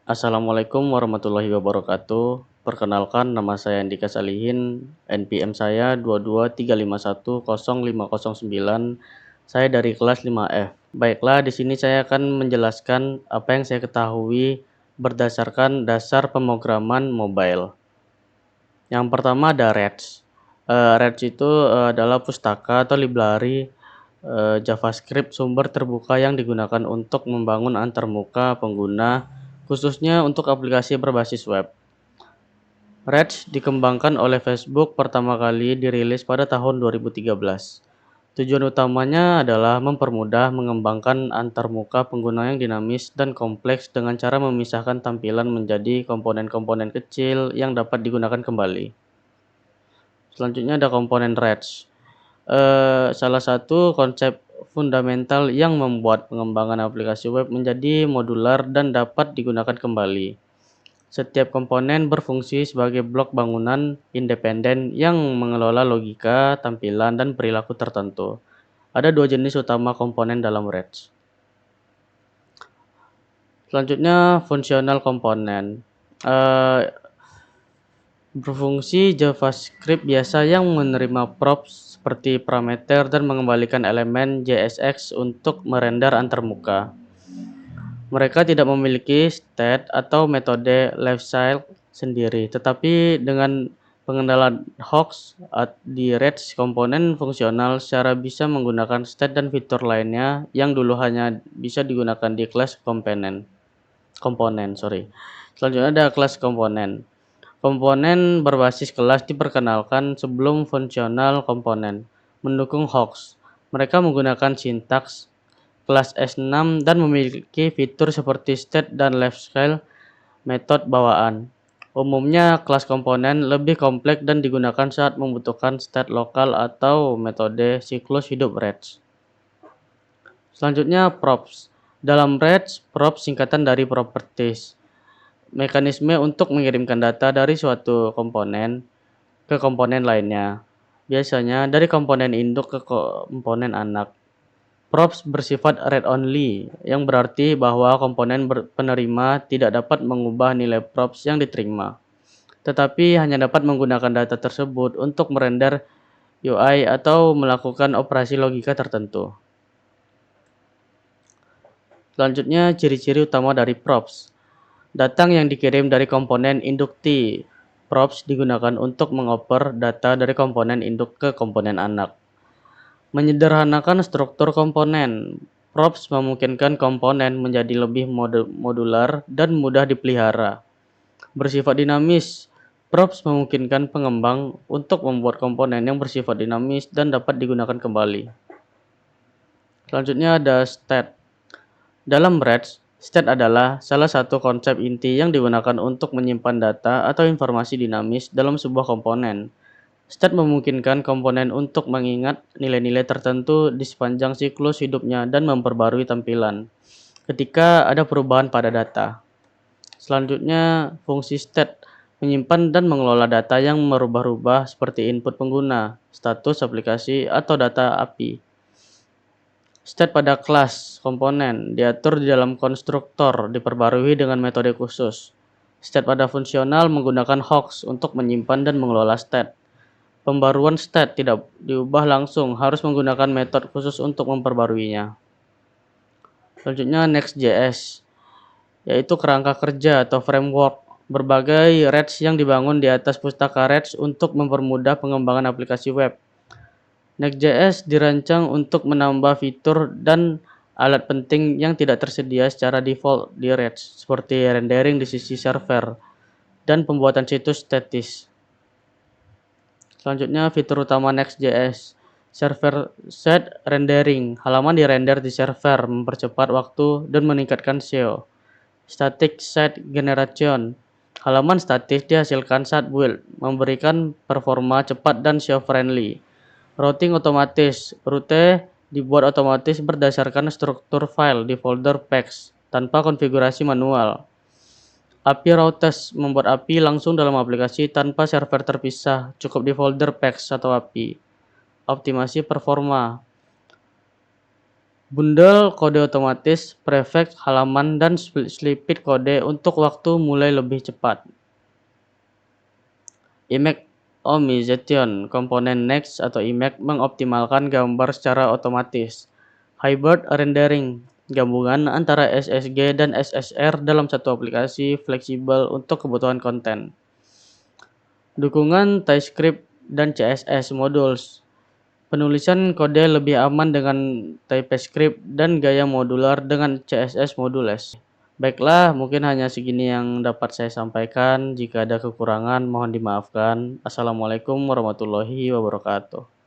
Assalamualaikum warahmatullahi wabarakatuh. Perkenalkan, nama saya Andika Salihin, NPM saya 223510509. Saya dari kelas 5F. Baiklah, di sini saya akan menjelaskan apa yang saya ketahui berdasarkan dasar pemrograman mobile. Yang pertama ada REDS. REDS itu adalah pustaka atau library JavaScript sumber terbuka yang digunakan untuk membangun antarmuka pengguna, khususnya untuk aplikasi berbasis web. REDS dikembangkan oleh Facebook pertama kali dirilis pada tahun 2013. Tujuan utamanya adalah mempermudah mengembangkan antarmuka pengguna yang dinamis dan kompleks dengan cara memisahkan tampilan menjadi komponen-komponen kecil yang dapat digunakan kembali. Selanjutnya ada komponen REDS. Salah satu konsep fundamental yang membuat pengembangan aplikasi web menjadi modular dan dapat digunakan kembali. Setiap komponen berfungsi sebagai blok bangunan independen yang mengelola logika, tampilan, dan perilaku tertentu. Ada dua jenis utama komponen dalam REDS. Selanjutnya, fungsional komponen. Berfungsi JavaScript biasa yang menerima props seperti parameter dan mengembalikan elemen JSX untuk merender antarmuka. Mereka tidak memiliki state atau metode lifecycle sendiri, tetapi dengan pengenalan hooks di REDS, komponen fungsional secara bisa menggunakan state dan fitur lainnya yang dulu hanya bisa digunakan di kelas komponen. Selanjutnya ada kelas komponen. Komponen berbasis kelas diperkenalkan sebelum fungsional komponen, mendukung hooks. Mereka menggunakan sintaks kelas S6 dan memiliki fitur seperti state dan lifecycle metode bawaan. Umumnya, kelas komponen lebih kompleks dan digunakan saat membutuhkan state lokal atau metode siklus hidup REDS. Selanjutnya, props. Dalam REDS, props singkatan dari properties. Mekanisme untuk mengirimkan data dari suatu komponen ke komponen lainnya, biasanya dari komponen induk ke komponen anak. Props bersifat read-only, yang berarti bahwa komponen penerima tidak dapat mengubah nilai props yang diterima, tetapi hanya dapat menggunakan data tersebut untuk merender UI atau melakukan operasi logika tertentu. Selanjutnya, ciri-ciri utama dari props. Datang yang dikirim dari komponen induk T. Props digunakan untuk mengoper data dari komponen induk ke komponen anak. Menyederhanakan struktur komponen. Props memungkinkan komponen menjadi lebih modular dan mudah dipelihara. Bersifat dinamis. Props memungkinkan pengembang untuk membuat komponen yang bersifat dinamis dan dapat digunakan kembali. Selanjutnya ada state. Dalam REDS, state adalah salah satu konsep inti yang digunakan untuk menyimpan data atau informasi dinamis dalam sebuah komponen. State memungkinkan komponen untuk mengingat nilai-nilai tertentu di sepanjang siklus hidupnya dan memperbarui tampilan ketika ada perubahan pada data. Selanjutnya, fungsi state menyimpan dan mengelola data yang merubah-rubah seperti input pengguna, status aplikasi, atau data API. State pada kelas komponen diatur di dalam konstruktor, diperbarui dengan metode khusus. State pada fungsional menggunakan hooks untuk menyimpan dan mengelola state. Pembaruan state tidak diubah langsung, harus menggunakan metode khusus untuk memperbaruinya. Selanjutnya Next.js, yaitu kerangka kerja atau framework. Berbagai REDS yang dibangun di atas pustaka REDS untuk mempermudah pengembangan aplikasi web. Next.js dirancang untuk menambah fitur dan alat penting yang tidak tersedia secara default di REDS, seperti rendering di sisi server dan pembuatan situs statis. Selanjutnya, fitur utama Next.js. Server-side rendering. Halaman dirender di server, mempercepat waktu dan meningkatkan SEO. Static site generation. Halaman statis dihasilkan saat build, memberikan performa cepat dan SEO friendly. Routing otomatis. Rute dibuat otomatis berdasarkan struktur file di folder pax tanpa konfigurasi manual. API routes membuat API langsung dalam aplikasi tanpa server terpisah, cukup di folder pax atau API. Optimasi performa. Bundel kode otomatis, prefix, halaman, dan snippet kode untuk waktu mulai lebih cepat. Image optimization, komponen Next atau Image mengoptimalkan gambar secara otomatis. Hybrid rendering, gabungan antara SSG dan SSR dalam satu aplikasi fleksibel untuk kebutuhan konten. Dukungan TypeScript dan CSS modules. Penulisan kode lebih aman dengan TypeScript dan gaya modular dengan CSS modules. Baiklah, mungkin hanya segini yang dapat saya sampaikan. Jika ada kekurangan, mohon dimaafkan. Assalamualaikum warahmatullahi wabarakatuh.